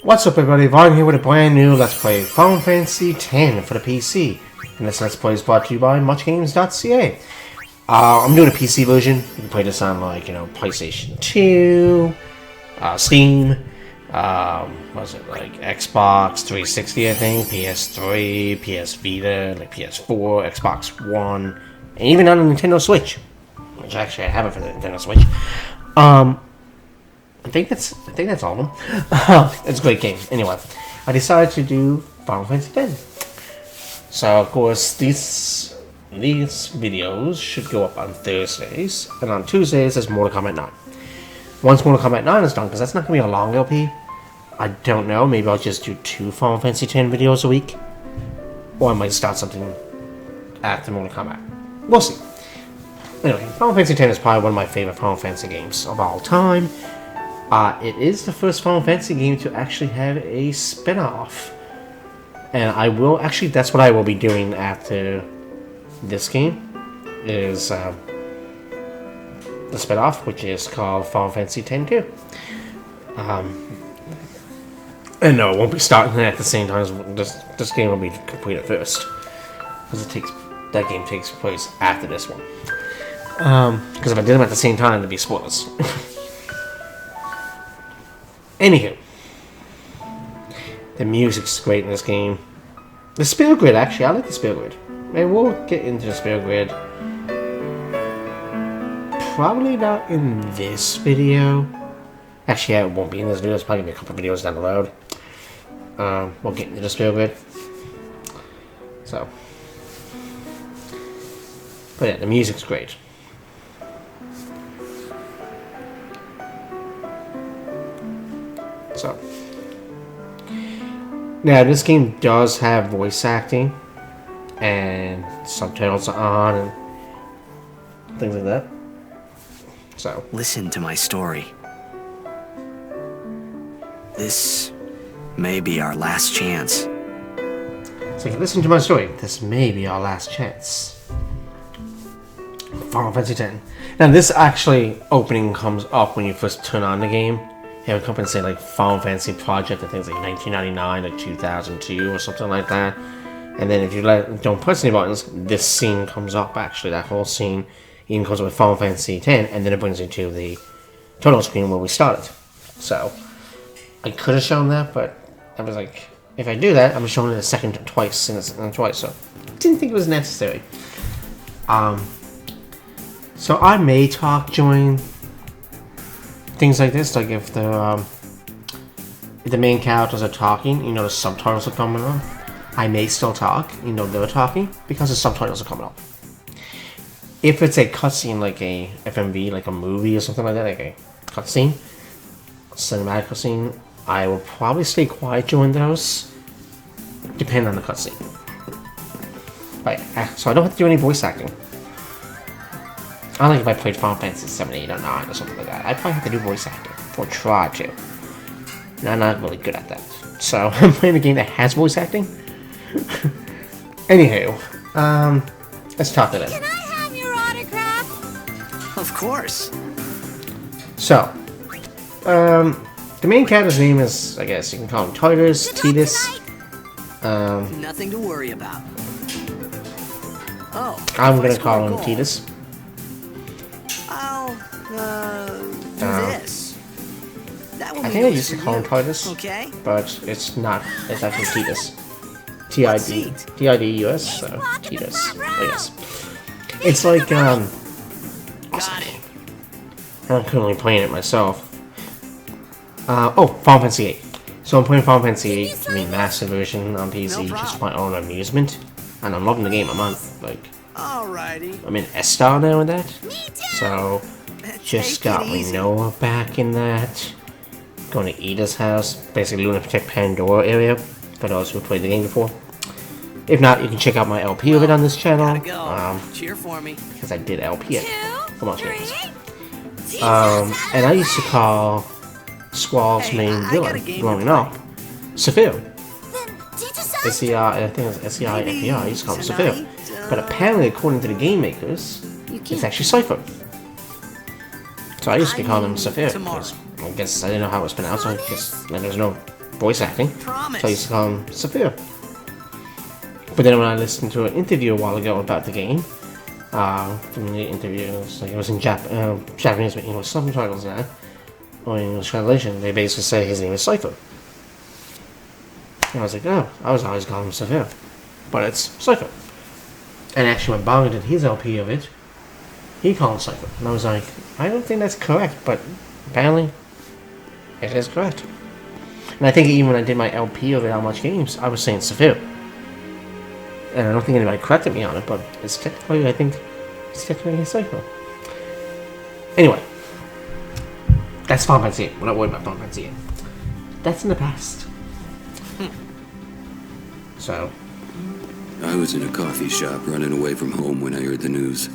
What's up everybody, Vaughn here with a brand new Let's Play Final Fantasy X for the PC. And this Let's Play is brought to you by muchgames.ca. I'm doing a PC version. You can play this on like, PlayStation 2, Steam, what was it, like Xbox 360 I think, PS3, PS Vita, like PS4, Xbox One, and even on the Nintendo Switch. Which actually I have it for the Nintendo Switch. I think that's all of them. It's a great game. Anyway, I decided to do Final Fantasy X. So of course these videos should go up on Thursdays, and on Tuesdays there's Mortal Kombat 9. Once Mortal Kombat 9 is done, because that's not gonna be a long LP. I don't know. Maybe I'll just do 2 Final Fantasy X videos a week, or I might start something after Mortal Kombat. We'll see. Anyway, Final Fantasy X is probably one of my favorite Final Fantasy games of all time. It is the first Final Fantasy game to actually have a spin-off. And I will, actually, that's what I will be doing after this game, is the spin-off, which is called Final Fantasy X-2. And no, it won't be starting at the same time as this game will be completed first. Because that game takes place after this one. Because if I did them at the same time, it'd be spoilers. Anywho, the music's great in this game. The spell grid, actually, I like the spell grid. And we'll get into the spell grid. Probably not in this video. Actually, yeah, it won't be in this video. It's probably gonna be a couple videos down the road. We'll get into the spell grid. So, but yeah, the music's great. So, now this game does have voice acting and subtitles are on and things like that. So, listen to my story. This may be our last chance. So, listen to my story. This may be our last chance. Final Fantasy X. Now, this actually opening comes up when you first turn on the game. It would come and say like Final Fantasy Project, I think it's like 1999 or 2002 or something like that. And then if you don't press any buttons, this scene comes up actually. That whole scene even comes up with Final Fantasy X, and then it brings you to the total screen where we started. So I could have shown that, but I was like, if I do that, I'm showing it a second twice and twice. So didn't think it was necessary. So I may talk during things like this, like if the main characters are talking, the subtitles are coming on. I may still talk, they're talking, because the subtitles are coming up. If it's a cutscene, like a FMV, like a movie or something like that, like a cutscene, cinematic cutscene, I will probably stay quiet during those, depending on the cutscene. But so I don't have to do any voice acting. I don't think if I played Final Fantasy 7, 8, or 9 or something like that, I'd probably have to do voice acting, or try to. And I'm not really good at that. So, I'm playing a game that has voice acting. Anywho, let's talk to them. Can I have your autograph? Of course. So, the main character's name is, I guess you can call him Titus, Tidus. Nothing to worry about. Oh, I'm gonna call him Tidus. Do this. I think I used to call him Titus, okay? but it's not. It's actually Tidus. T-I-D-U-S, so Tidus, I guess. It's like, I'm currently playing it myself. Final Fantasy 8. So I'm playing Final Fantasy 8, the Remastered version on PC, just for my own amusement. And I'm loving the game. I'm on, I'm in S-Star now with that. So, just got Renoa back in that. Going to Ida's house, basically Lunatic Pandora area, for those who played the game before. If not, you can check out my LP of it on this channel. Cheer for me. Because I did LP it for most games. And I used to call Squall's main villain, growing up, Sephiroth. I think it was S-E-I-F-E-R, I used to call him Sephiroth. But apparently, according to the game makers, it's actually Cypher. So I used to be calling him Sephiroth, because I guess I didn't know how it was pronounced, so I guess there's no voice acting. Promise. So I used to call him Saphir. But then when I listened to an interview a while ago about the game, from the interview, it was in Japanese with English subtitles now, or English translation, they basically say his name is Cypher. And I was like, oh, I was always calling him Saphir. But it's Cypher. And actually when Bonga did his LP of it, he called him Cypher. And I was like, I don't think that's correct, but apparently it is correct. And I think even when I did my LP of it, How Much Games, I was saying Saphir. And I don't think anybody corrected me on it, but it's technically, I think, it's technically a Cypher. Anyway, that's Final Fantasy VIII. We're not worried about Final Fantasy VIII. That's in the past. So, I was in a coffee shop running away from home when I heard the news.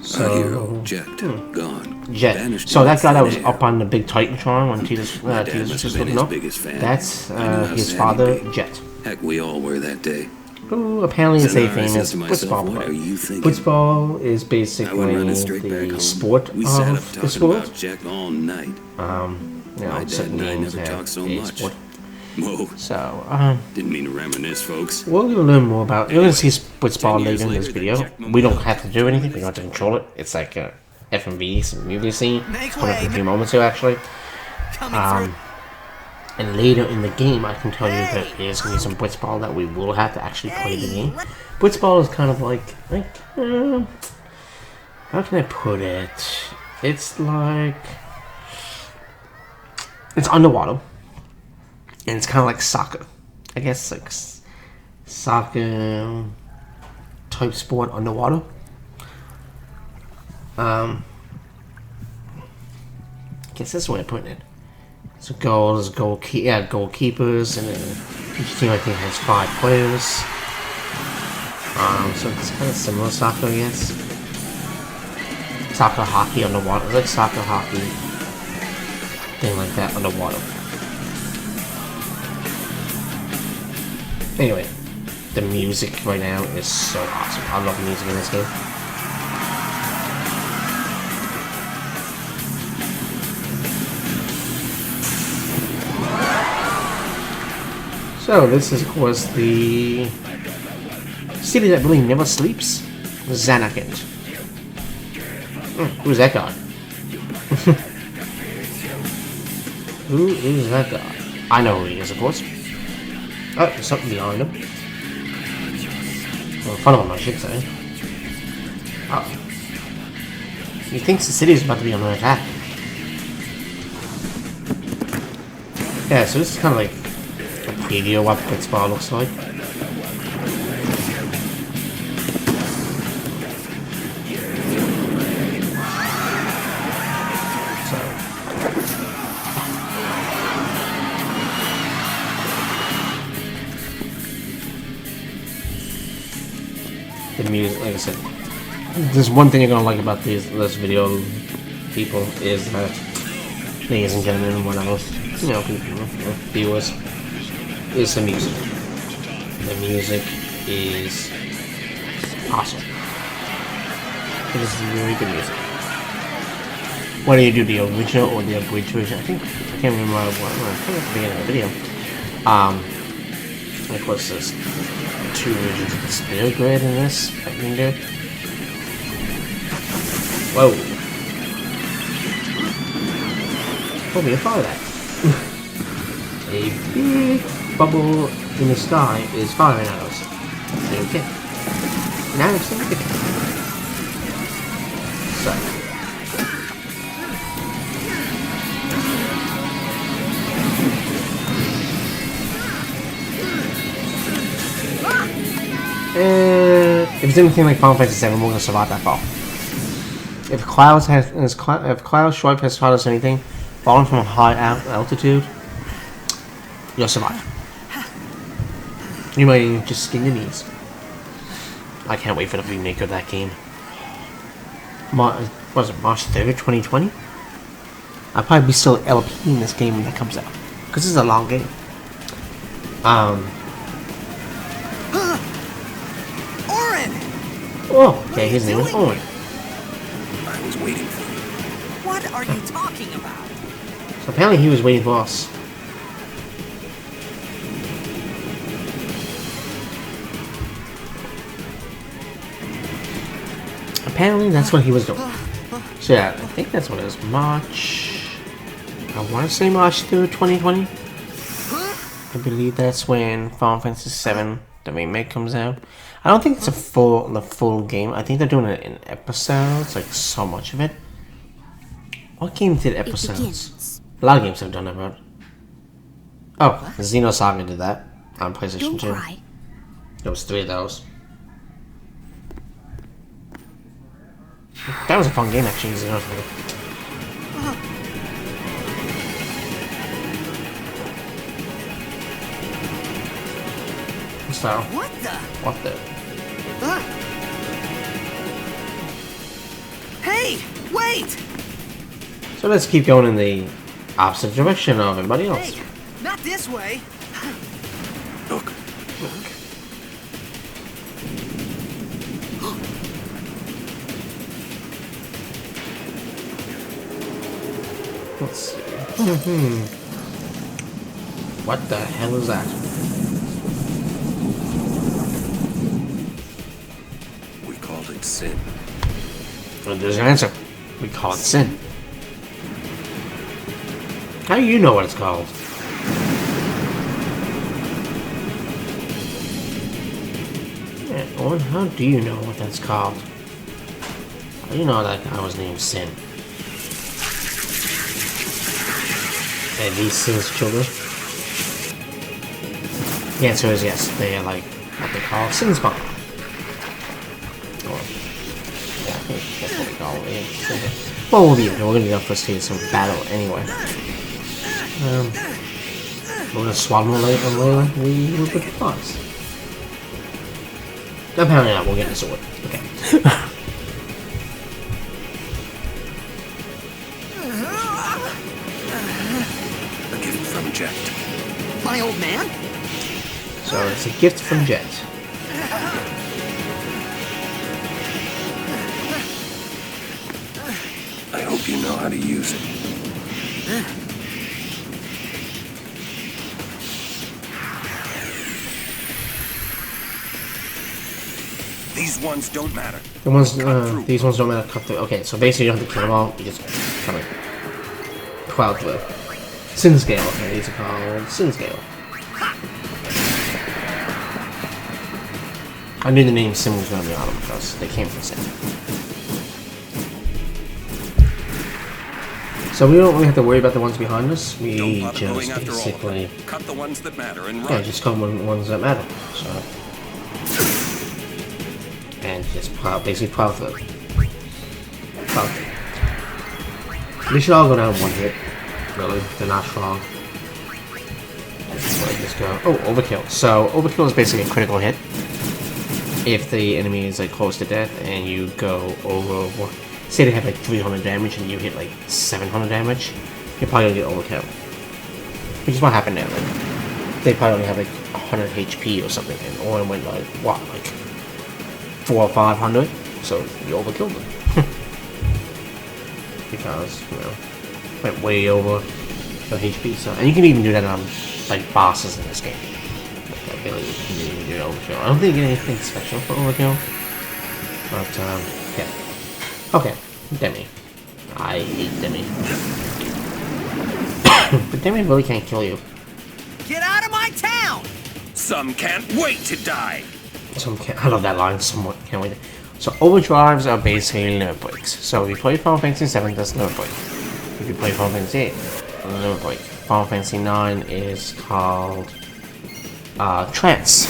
So, Our hero, Jet, gone. Jet. Vanished So in that guy that was thin air. up on the big Titantron when Tita's My dad was must just have been looking his up, biggest fan. that's I knew how his sad he'd father, be. Jet. Heck, we all were that day. Who apparently is a Zanara, I said famous to myself, blitzball what are player. you thinking? Blitzball is I went basically running straight back the home. sport We sat up of the talking sport. about Jack all night. You know, My dad certain and I games never have talked so a much. sport. Whoa, So, didn't mean to reminisce, folks. we're going to learn more about. You're going to see blitzball 10 years later in this later, video. the Jack We don't have to do anything. We don't have to control it. It's like a FMV, some movie scene. Make Coming up in a way. few moments here, actually. Coming through. And later in the game, I can tell you there is going to be some blitzball that we will have to actually play the game. Blitzball is kind of like how can I put it? It's like, it's underwater, and it's kind of like soccer. I guess like soccer type sport underwater. I guess that's the way I'm putting it. So goals, goalkeepers, and then each team I think has 5 players. So it's kind of similar to soccer, I guess. Soccer hockey underwater. It's like soccer hockey thing like that underwater. Anyway, the music right now is so awesome. I love the music in this game. So this is, of course, the city that really never sleeps, Zanarkand. Who's that guy? Who is that guy? I know who he is, of course. Oh, there's something behind him. Well, in front of him, I should say. Oh. He thinks the city is about to be under attack. Yeah, so this is kind of like a preview of what blitzball looks like. The music, like I said, there's one thing you're gonna like about this video, people, is that, ladies and gentlemen, and what else, you know, people, viewers, is the music. The music is awesome. It is really good music. Whether you do the original or the abridged version, I can't remember what I think at the beginning of the video. Of course, there's 2 versions of the Spirit Grid in this that you can do. Whoa. Told me to follow that. A big bubble in the sky is firing at us. Okay. Now it's okay. So. If it's anything like Final Fantasy VII, we're gonna survive that fall. If Cloud Stripe has taught us anything, falling from a high altitude, you'll survive. You might even just skin your knees. I can't wait for the remake of that game. March 3rd, 2020? I'll probably be still LPing this game when that comes out, because this is a long game. Oh, okay, his name is Owen. I was waiting for you. What are you talking about? So apparently he was waiting for us. apparently that's what he was doing. So yeah, I think that's what it is. March. I want to say March through 2020. I believe that's when Final Fantasy VII, the remake, comes out. I don't think it's the full game. I think they're doing it in episodes, like so much of it. What game did episodes? A lot of games have done that, right? Oh, Xenosaga did that on PlayStation 2. Cry. There was 3 of those. That was a fun game, actually. Xenosaga. So, what the? Hey, wait! So let's keep going in the opposite direction of everybody else. Hey, not this way. Look. Let's see. What the hell is that? We called it sin. Well, there's an answer. We call it sin. How do you know what it's called? Yeah, Owen, how do you know what that's called? How do you know that guy was named Sin? And these Sin's children? The answer is yes. They are like what they call Sin's spawn. Or, yeah, I think that's what we call it. Yeah. Well, we're gonna be up for stage some battle anyway. We're gonna swap them later. We will put the box. Apparently not. We'll get the sword. Okay. A gift from Jet. My old man? So it's a gift from Jet. I hope you know how to use it. These ones don't matter. The ones, these ones don't matter. Cut through. Okay, so basically you don't have to kill them all. You just kind of plow through. Sin scale. Okay, these are called Sin scale. I knew the name Sin was going to be on them because they came from Sin. So we don't really have to worry about the ones behind us. We just basically cut the ones that matter and run. yeah, just cut the ones that matter. So and just plow, basically plow through. Plow through. They should all go down one hit. Really, they're not strong. Just go. Oh, overkill. So overkill is basically a critical hit. If the enemy is like close to death and you go over, say they have like 300 damage and you hit like 700 damage, you're probably gonna get overkill. Which is what happened there. Like, they probably only have like 100 HP or something, and Owen went like what, like 400 or 500. So you overkilled them because you know went way over the HP. So and you can even do that on like bosses in this game. I don't think you get anything special for overkill. But, yeah. Okay, Demi. I hate Demi. But Demi really can't kill you. Get out of my town! Some can't wait to die. Some can't. I love that line. Someone can't wait. So overdrives are basically limit breaks. So if you play Final Fantasy 7, that's limit break. If you play Final Fantasy 8, limit break. Final Fantasy 9 is called trance.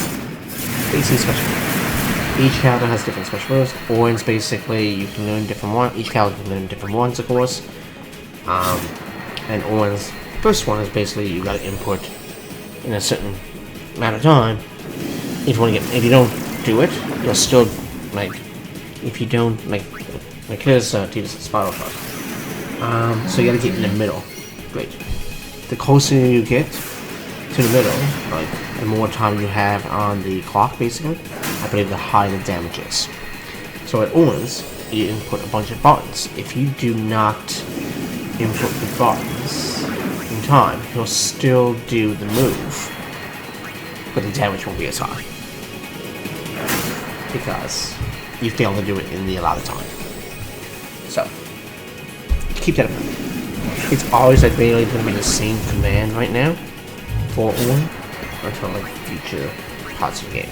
Basically special. Each character has different special moves. Orange basically you can learn different ones. Each character can learn different ones, of course. And Orange's first one is basically you gotta input in a certain amount of time. If you don't do it, you'll still like. If you don't like here's Titus' spiral first. So you gotta get in the middle. Great. The closer you get to the middle, like the more time you have on the clock, basically, I believe the higher the damage is. So at Owens, you input a bunch of buttons. If you do not input the buttons in time, he'll still do the move, but the damage won't be as high because you failed to do it in the allotted time. keep that in mind. It's always like basically going to be the same command right now for one until like future parts of the game.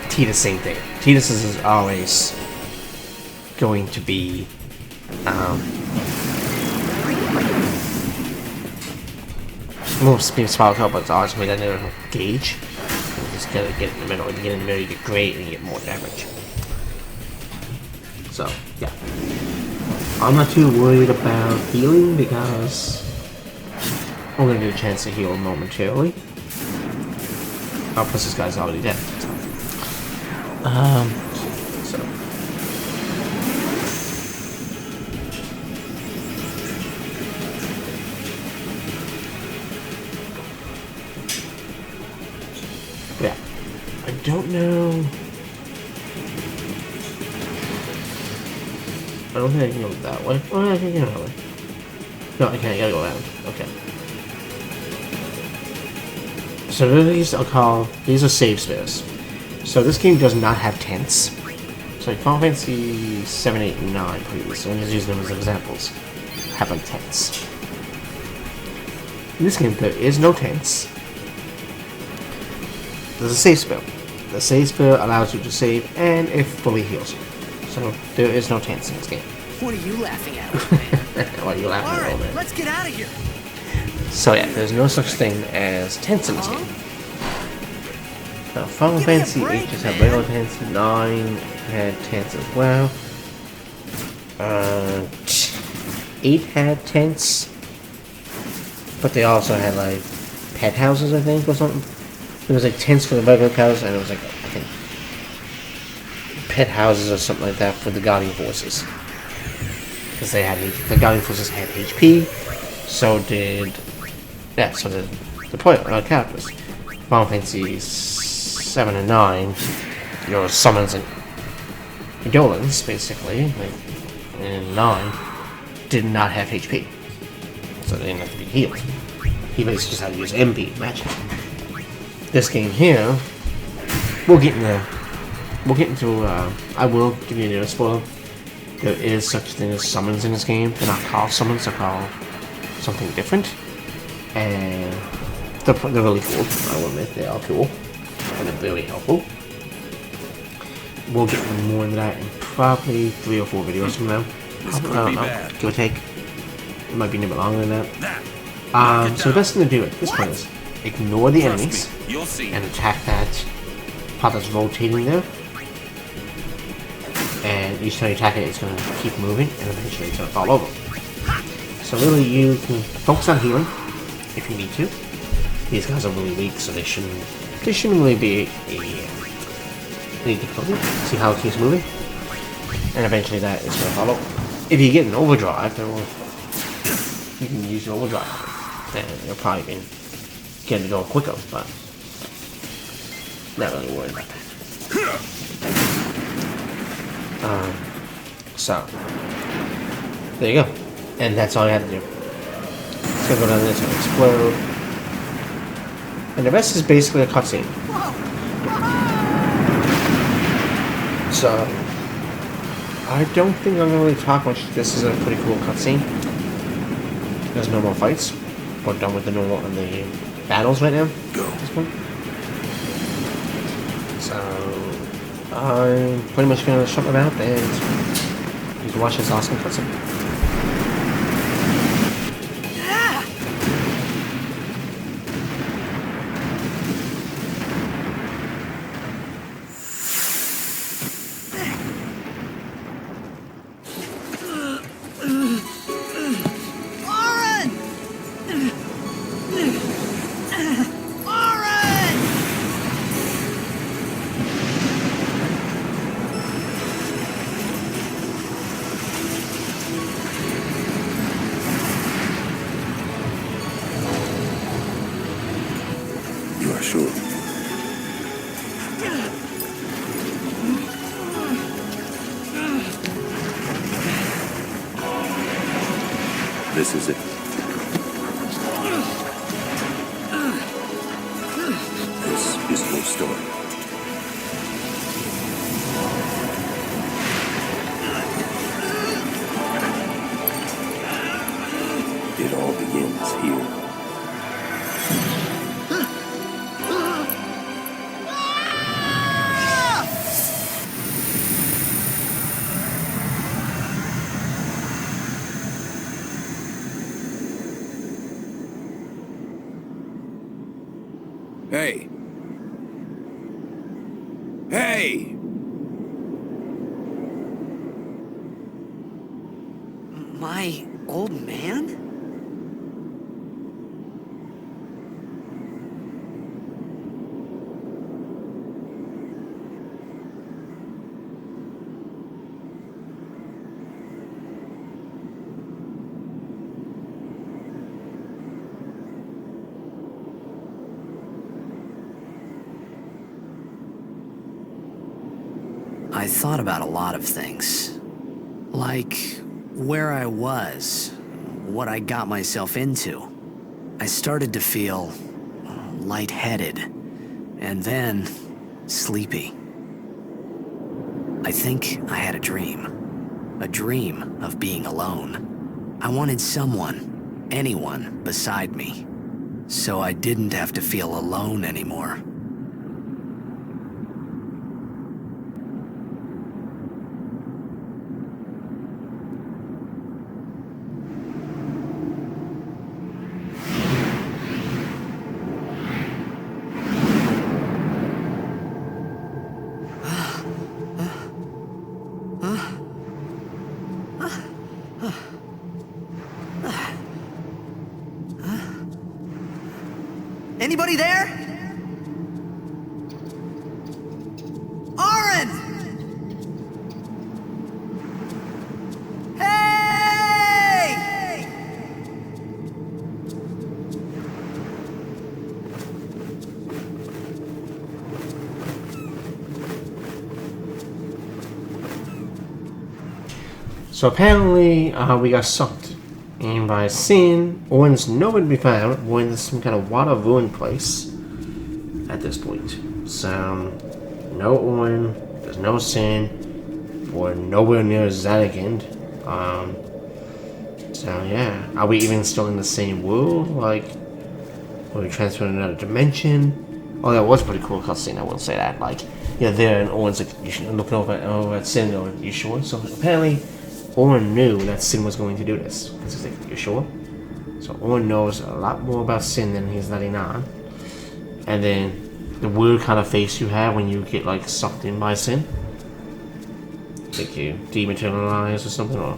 Tidus, same thing. Tidus is always going to be move speed spell kill, but it's always made that little gauge. You just gotta get in the middle. If you get in the middle, you get great and you get more damage. So yeah, I'm not too worried about healing because I'm gonna get a chance to heal momentarily. Oh, plus this guy's already dead. So. Yeah. I don't know. I don't think I can go that way. Oh, yeah, I can go that way. No, I can't. I gotta go around. Okay. So these are save spares. So this game does not have tents. So Final Fantasy 7, 8, and 9 previously, I'm just using them as examples, have like tents. In this game there is no tents. There's a save spell. The save spell allows you to save and it fully heals you. So there is no tents in this game. What are you laughing at, old man? Why are you laughing at, old man? Let's get out of here. So yeah, there's no such thing as tents in this game. Now, Final Fantasy 8 just had regular tents, 9 had tents as well. 8 had tents, but they also had like pet houses, I think, or something. There was like tents for the regular cows, and it was like, I think, pet houses or something like that for the Guardian Forces. Because they had, the Guardian Forces had HP, so did, yeah, so did the characters. Final Fantasy 7 and 9, your summons and Eidolons, basically, like, in 9, did not have HP. So they didn't have to be healed. He basically just had to use MP magic. This game here, we'll get into, I will give you a spoiler. There is such a thing as summons in this game. They're not called summons, they're called something different. And they're really cool, I will admit, they are cool. And they're very helpful. We'll get more into that in probably 3 or 4 videos from now. Give or take. It might be a bit longer than that. So the best thing to do at this point is ignore the enemies and attack that part that's rotating there. And each time you attack it, it's going to keep moving, and eventually it's going to fall over. So really, you can focus on healing if you need to. These guys are really weak, so they shouldn't really be any difficulty. See how it keeps moving, and eventually that is going to fall over. If you get an overdrive, then you can use your overdrive, and you'll probably get it going quicker, but not really worried about that. So there you go, and that's all you have to do. It's gonna go down this and explode, and the rest is basically a cutscene. So I don't think I'm gonna really talk much. This is a pretty cool cutscene. There's no more fights. We're done with the normal and the battles right now. Go. This one. So I'm pretty much gonna shut my mouth and you can watch this awesome cutscene. Sure. This is it. This is your story. Hey! Hey! My old man? I thought about a lot of things. Like where I was, what I got myself into. I started to feel lightheaded, and then sleepy. I think I had a dream of being alone. I wanted someone, anyone beside me, so I didn't have to feel alone anymore. Anybody there? Aaron! Hey! So apparently, we got sucked in by sin. Owen's nowhere to be found. We're in some kind of water ruined place at this point. So, no Owen, there's no sin. We're nowhere near Zanigand. So yeah, are we even still in the same world? Like, were we transferred to another dimension? Oh, that was a pretty cool cutscene. I will say that. Like, yeah, there and Owen's like, you should look over at Sin. Or, you sure? So apparently, Owen knew that Sin was going to do this. Because he's like, you sure? So Owen knows a lot more about Sin than he's letting on. And then the weird kind of face you have when you get like sucked in by Sin. Like you dematerialize or something, or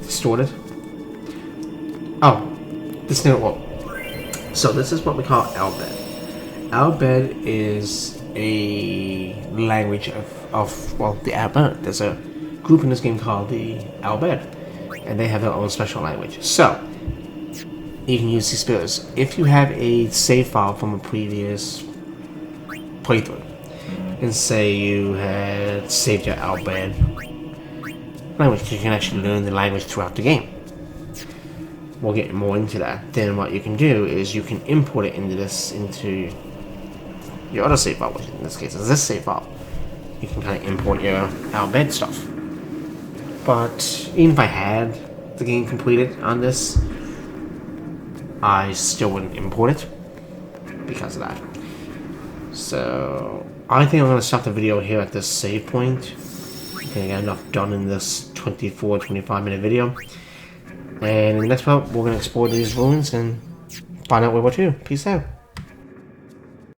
distorted. Oh, this new well. So this is what we call Albed. Albed is a language of well, the Albed. There's a group in this game called the Albed, and they have their own special language. So you can use these spells if you have a save file from a previous playthrough, and say you had saved your Albed language. You can actually learn the language throughout the game. We'll get more into that. Then what you can do is you can import it into your other save file, which in this case is this save file. You can kind of import your Albed stuff. But even if I had the game completed on this, I still wouldn't import it because of that. So I think I'm going to stop the video here at this save point. I think I got enough done in this 24-25 minute video. And in the next part, we're going to explore these ruins and find out where we're to. Peace out.